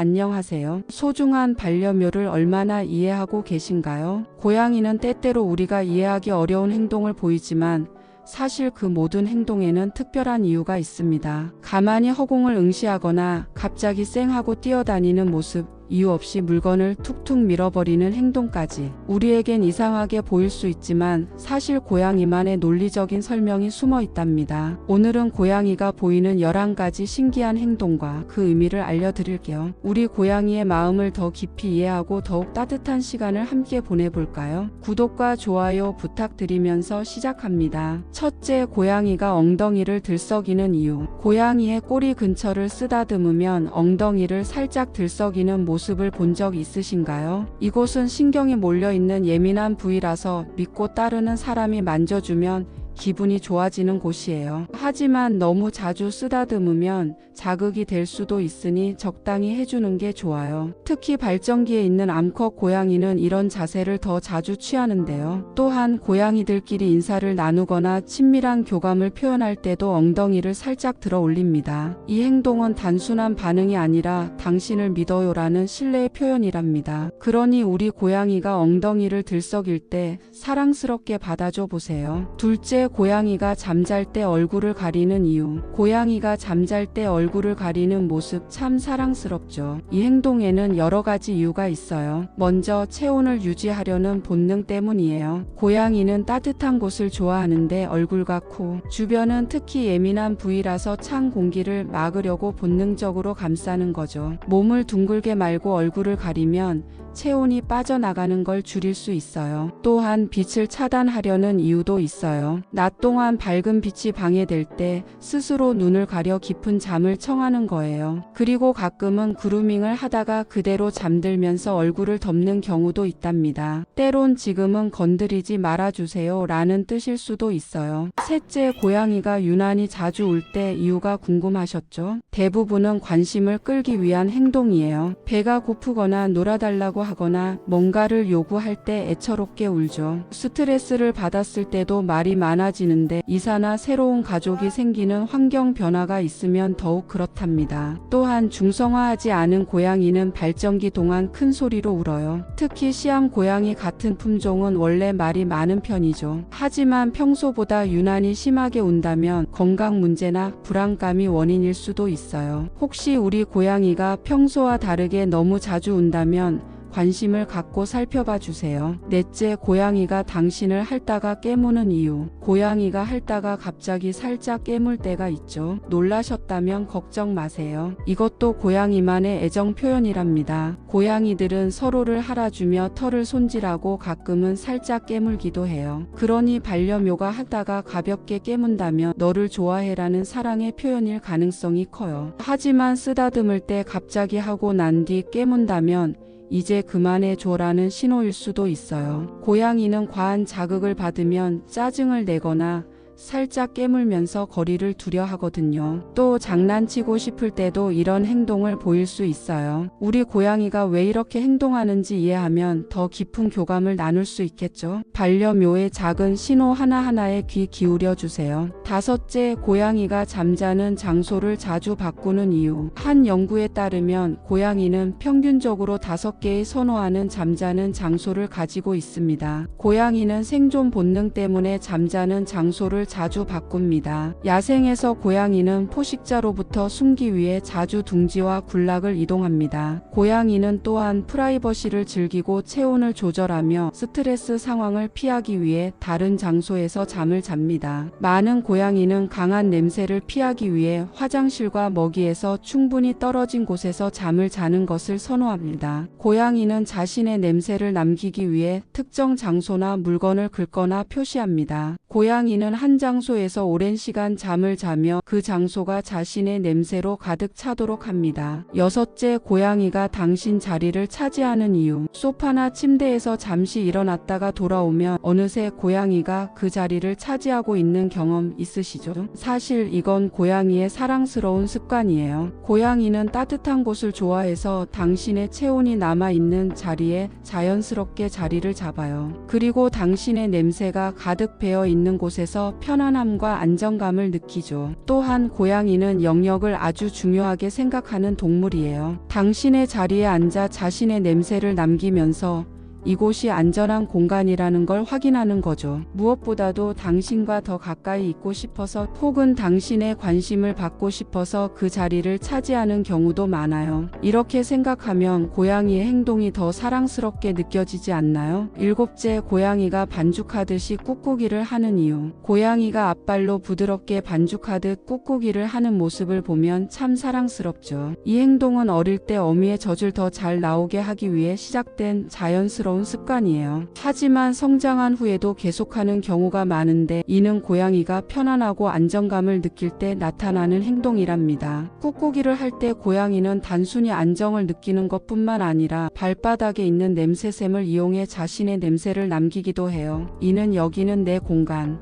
안녕하세요. 소중한 반려묘를 얼마나 이해하고 계신가요? 고양이는 때때로 우리가 이해하기 어려운 행동을 보이지만 사실 그 모든 행동에는 특별한 이유가 있습니다. 가만히 허공을 응시하거나 갑자기 쌩하고 뛰어다니는 모습, 이유 없이 물건을 툭툭 밀어버리는 행동까지 우리에겐 이상하게 보일 수 있지만 사실 고양이만의 논리적인 설명이 숨어 있답니다. 오늘은 고양이가 보이는 11가지 신기한 행동과 그 의미를 알려드릴게요. 우리 고양이의 마음을 더 깊이 이해하고 더욱 따뜻한 시간을 함께 보내볼까요? 구독과 좋아요 부탁드리면서 시작합니다. 첫째, 고양이가 엉덩이를 들썩이는 이유. 고양이의 꼬리 근처를 쓰다듬으면 엉덩이를 살짝 들썩이는 모습을 본 적 있으신가요? 이곳은 신경이 몰려있는 예민한 부위라서 믿고 따르는 사람이 만져주면 기분이 좋아지는 곳이에요. 하지만 너무 자주 쓰다듬으면 자극이 될 수도 있으니 적당히 해주는 게 좋아요. 특히 발정기에 있는 암컷 고양이는 이런 자세를 더 자주 취하는데요. 또한 고양이들끼리 인사를 나누거나 친밀한 교감을 표현할 때도 엉덩이를 살짝 들어 올립니다. 이 행동은 단순한 반응이 아니라 당신을 믿어요라는 신뢰의 표현이랍니다. 그러니 우리 고양이가 엉덩이를 들썩일 때 사랑스럽게 받아줘 보세요. 둘째, 고양이가 잠잘 때 얼굴을 가리는 이유. 고양이가 잠잘 때 얼굴을 가리는 모습 참 사랑스럽죠. 이 행동에는 여러 가지 이유가 있어요. 먼저 체온을 유지하려는 본능 때문이에요. 고양이는 따뜻한 곳을 좋아하는데 얼굴과 코, 주변은 특히 예민한 부위라서 찬 공기를 막으려고 본능적으로 감싸는 거죠. 몸을 둥글게 말고 얼굴을 가리면 체온이 빠져나가는 걸 줄일 수 있어요. 또한 빛을 차단하려는 이유도 있어요. 낮 동안 밝은 빛이 방해될 때 스스로 눈을 가려 깊은 잠을 청하는 거예요. 그리고 가끔은 그루밍을 하다가 그대로 잠들면서 얼굴을 덮는 경우도 있답니다. 때론 지금은 건드리지 말아주세요 라는 뜻일 수도 있어요. 셋째, 고양이가 유난히 자주 울 때 이유가 궁금하셨죠? 대부분은 관심을 끌기 위한 행동이에요. 배가 고프거나 놀아달라고 하거나 뭔가를 요구할 때 애처롭게 울죠. 스트레스를 받았을 때도 말이 많아지는데 이사나 새로운 가족이 생기는 환경 변화가 있으면 더욱 그렇답니다. 또한 중성화하지 않은 고양이는 발정기 동안 큰 소리로 울어요. 특히 시암 고양이 같은 품종은 원래 말이 많은 편이죠. 하지만 평소보다 유난히 심하게 운다면 건강 문제나 불안감이 원인일 수도 있어요. 혹시 우리 고양이가 평소와 다르게 너무 자주 운다면 관심을 갖고 살펴봐 주세요. 넷째, 고양이가 당신을 핥다가 깨무는 이유. 고양이가 핥다가 갑자기 살짝 깨물 때가 있죠. 놀라셨다면 걱정 마세요. 이것도 고양이만의 애정 표현이랍니다. 고양이들은 서로를 할아주며 털을 손질하고 가끔은 살짝 깨물기도 해요. 그러니 반려묘가 하다가 가볍게 깨문다면 너를 좋아해라는 사랑의 표현일 가능성이 커요. 하지만 쓰다듬을 때 갑자기 하고 난 뒤 깨문다면 이제 그만해줘라는 신호일 수도 있어요. 고양이는 과한 자극을 받으면 짜증을 내거나 살짝 깨물면서 거리를 두려 하거든요. 또 장난치고 싶을 때도 이런 행동을 보일 수 있어요. 우리 고양이가 왜 이렇게 행동하는지 이해하면 더 깊은 교감을 나눌 수 있겠죠. 반려묘의 작은 신호 하나하나에 귀 기울여 주세요. 다섯째, 고양이가 잠자는 장소를 자주 바꾸는 이유. 한 연구에 따르면 고양이는 평균적으로 5개의 선호하는 잠자는 장소를 가지고 있습니다. 고양이는 생존 본능 때문에 잠자는 장소를 자주 바꿉니다. 야생에서 고양이는 포식자로부터 숨기 위해 자주 둥지와 군락을 이동합니다. 고양이는 또한 프라이버시를 즐기고 체온을 조절하며 스트레스 상황을 피하기 위해 다른 장소에서 잠을 잡니다. 많은 고양이는 강한 냄새를 피하기 위해 화장실과 먹이에서 충분히 떨어진 곳에서 잠을 자는 것을 선호합니다. 고양이는 자신의 냄새를 남기기 위해 특정 장소나 물건을 긁거나 표시합니다. 고양이는 한 장소에서 오랜 시간 잠을 자며 그 장소가 자신의 냄새로 가득 차도록 합니다. 여섯째, 고양이가 당신 자리를 차지하는 이유. 소파나 침대에서 잠시 일어났다가 돌아오면 어느새 고양이가 그 자리를 차지하고 있는 경험 있으시죠? 사실 이건 고양이의 사랑스러운 습관이에요. 고양이는 따뜻한 곳을 좋아해서 당신의 체온이 남아있는 자리에 자연스럽게 자리를 잡아요. 그리고 당신의 냄새가 가득 배어 있는 곳에서 편안함과 안정감을 느끼죠. 또한 고양이는 영역을 아주 중요하게 생각하는 동물이에요. 당신의 자리에 앉아 자신의 냄새를 남기면서 이곳이 안전한 공간이라는 걸 확인하는 거죠. 무엇보다도 당신과 더 가까이 있고 싶어서 혹은 당신의 관심을 받고 싶어서 그 자리를 차지하는 경우도 많아요. 이렇게 생각하면 고양이의 행동이 더 사랑스럽게 느껴지지 않나요? 7째, 고양이가 반죽하듯이 꾹꾹이를 하는 이유. 고양이가 앞발로 부드럽게 반죽하듯 꾹꾹이를 하는 모습을 보면 참 사랑스럽죠. 이 행동은 어릴 때 어미의 젖을 더 잘 나오게 하기 위해 시작된 자연스러운 습관이에요. 하지만 성장한 후에도 계속하는 경우가 많은데 이는 고양이가 편안하고 안정감을 느낄 때 나타나는 행동이랍니다. 꾹꾹이를 할 때 고양이는 단순히 안정을 느끼는 것뿐만 아니라 발바닥에 있는 냄새샘을 이용해 자신의 냄새를 남기기도 해요. 이는 여기는 내 공간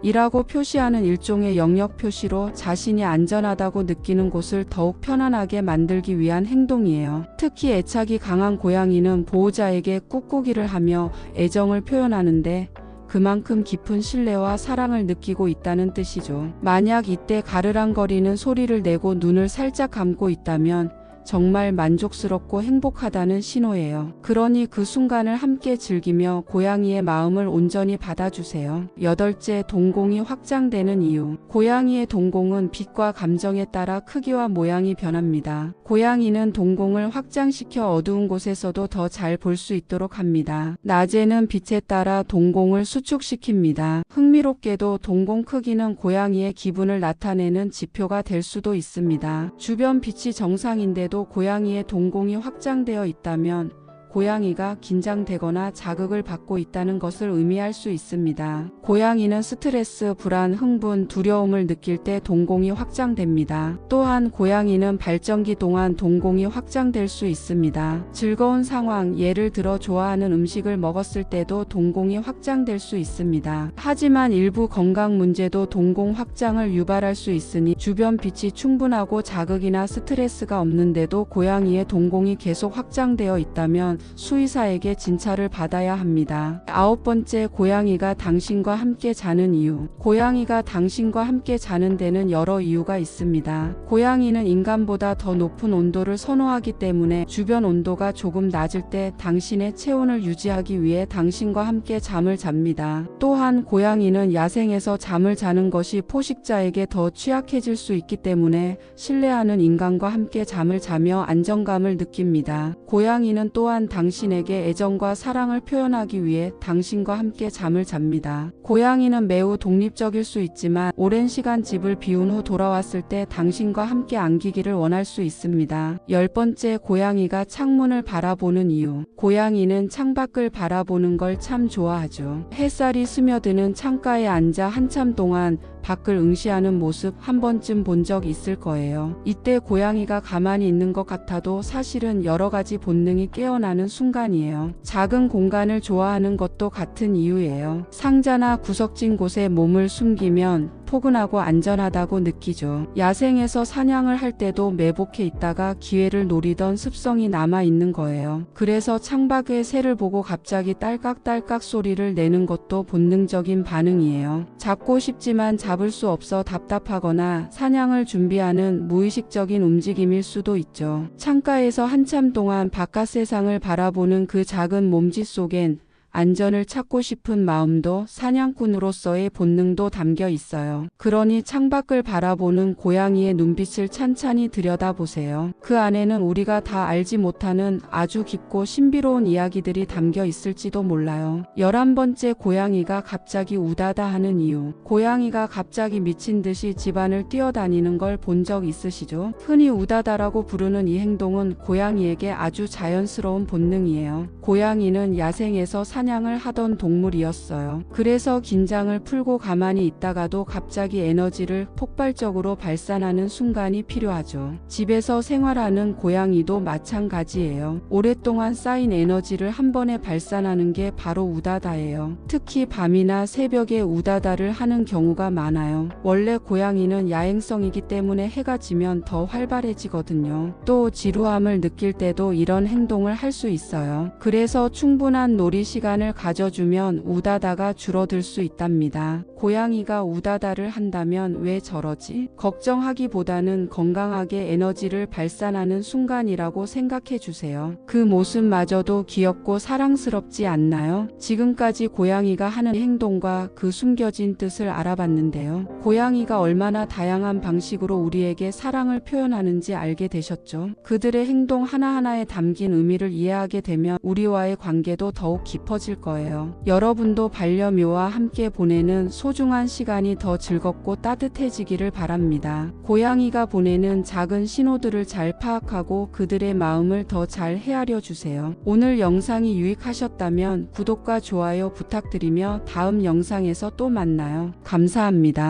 이라고 표시하는 일종의 영역 표시로 자신이 안전하다고 느끼는 곳을 더욱 편안하게 만들기 위한 행동이에요. 특히 애착이 강한 고양이는 보호자에게 꾹꾹이를 하며 애정을 표현하는데 그만큼 깊은 신뢰와 사랑을 느끼고 있다는 뜻이죠. 만약 이때 가르랑거리는 소리를 내고 눈을 살짝 감고 있다면 정말 만족스럽고 행복하다는 신호예요. 그러니 그 순간을 함께 즐기며 고양이의 마음을 온전히 받아주세요. 8째, 동공이 확장되는 이유. 고양이의 동공은 빛과 감정에 따라 크기와 모양이 변합니다. 고양이는 동공을 확장시켜 어두운 곳에서도 더 잘 볼 수 있도록 합니다. 낮에는 빛에 따라 동공을 수축시킵니다. 흥미롭게도 동공 크기는 고양이의 기분을 나타내는 지표가 될 수도 있습니다. 주변 빛이 정상인데도 고양이의 동공이 확장되어 있다면 고양이가 긴장되거나 자극을 받고 있다는 것을 의미할 수 있습니다. 고양이는 스트레스, 불안, 흥분, 두려움을 느낄 때 동공이 확장됩니다. 또한 고양이는 발전기 동안 동공이 확장될 수 있습니다. 즐거운 상황, 예를 들어 좋아하는 음식을 먹었을 때도 동공이 확장될 수 있습니다. 하지만 일부 건강 문제도 동공 확장을 유발할 수 있으니 주변 빛이 충분하고 자극이나 스트레스가 없는데도 고양이의 동공이 계속 확장되어 있다면 수의사에게 진찰을 받아야 합니다. 9번째, 고양이가 당신과 함께 자는 이유. 고양이가 당신과 함께 자는 데는 여러 이유가 있습니다. 고양이는 인간보다 더 높은 온도를 선호하기 때문에 주변 온도가 조금 낮을 때 당신의 체온을 유지하기 위해 당신과 함께 잠을 잡니다. 또한 고양이는 야생에서 잠을 자는 것이 포식자에게 더 취약해질 수 있기 때문에 신뢰하는 인간과 함께 잠을 자며 안정감을 느낍니다. 고양이는 또한 당신에게 애정과 사랑을 표현하기 위해 당신과 함께 잠을 잡니다. 고양이는 매우 독립적일 수 있지만 오랜 시간 집을 비운 후 돌아왔을 때 당신과 함께 안기기를 원할 수 있습니다. 10번째, 고양이가 창문을 바라보는 이유. 고양이는 창밖을 바라보는 걸 참 좋아하죠. 햇살이 스며드는 창가에 앉아 한참 동안 밖을 응시하는 모습 한 번쯤 본 적 있을 거예요. 이때 고양이가 가만히 있는 것 같아도 사실은 여러 가지 본능이 깨어나는 순간이에요. 작은 공간을 좋아하는 것도 같은 이유예요. 상자나 구석진 곳에 몸을 숨기면 포근하고 안전하다고 느끼죠. 야생에서 사냥을 할 때도 매복해 있다가 기회를 노리던 습성이 남아 있는 거예요. 그래서 창밖의 새를 보고 갑자기 딸깍딸깍 소리를 내는 것도 본능적인 반응이에요. 잡고 싶지만 잡을 수 없어 답답하거나 사냥을 준비하는 무의식적인 움직임일 수도 있죠. 창가에서 한참 동안 바깥 세상을 바라보는 그 작은 몸짓 속엔 안전을 찾고 싶은 마음도 사냥꾼으로서의 본능도 담겨 있어요. 그러니 창밖을 바라보는 고양이의 눈빛을 찬찬히 들여다보세요. 그 안에는 우리가 다 알지 못하는 아주 깊고 신비로운 이야기들이 담겨 있을지도 몰라요. 11번째, 고양이가 갑자기 우다다 하는 이유. 고양이가 갑자기 미친 듯이 집안을 뛰어다니는 걸 본 적 있으시죠? 흔히 우다다라고 부르는 이 행동은 고양이에게 아주 자연스러운 본능이에요. 고양이는 야생에서 사냥을 하던 동물이었어요. 그래서 긴장을 풀고 가만히 있다가도 갑자기 에너지를 폭발적으로 발산하는 순간이 필요하죠. 집에서 생활하는 고양이도 마찬가지예요. 오랫동안 쌓인 에너지를 한 번에 발산하는 게 바로 우다다예요. 특히 밤이나 새벽에 우다다를 하는 경우가 많아요. 원래 고양이는 야행성이기 때문에 해가 지면 더 활발해지거든요. 또 지루함을 느낄 때도 이런 행동을 할 수 있어요. 그래서 충분한 놀이 시간 시간을 가져주면 우다다가 줄어들 수 있답니다. 고양이가 우다다를 한다면 왜 저러지? 걱정하기보다는 건강하게 에너지를 발산하는 순간이라고 생각해 주세요. 그 모습마저도 귀엽고 사랑스럽지 않나요? 지금까지 고양이가 하는 행동과 그 숨겨진 뜻을 알아봤는데요. 고양이가 얼마나 다양한 방식으로 우리에게 사랑을 표현하는지 알게 되셨죠? 그들의 행동 하나하나에 담긴 의미를 이해하게 되면 우리와의 관계도 더욱 깊어질 거예요. 여러분도 반려묘와 함께 보내는 소중한 시간이 더 즐겁고 따뜻해지기를 바랍니다. 고양이가 보내는 작은 신호들을 잘 파악하고 그들의 마음을 더 잘 헤아려 주세요. 오늘 영상이 유익하셨다면 구독과 좋아요 부탁드리며 다음 영상에서 또 만나요. 감사합니다.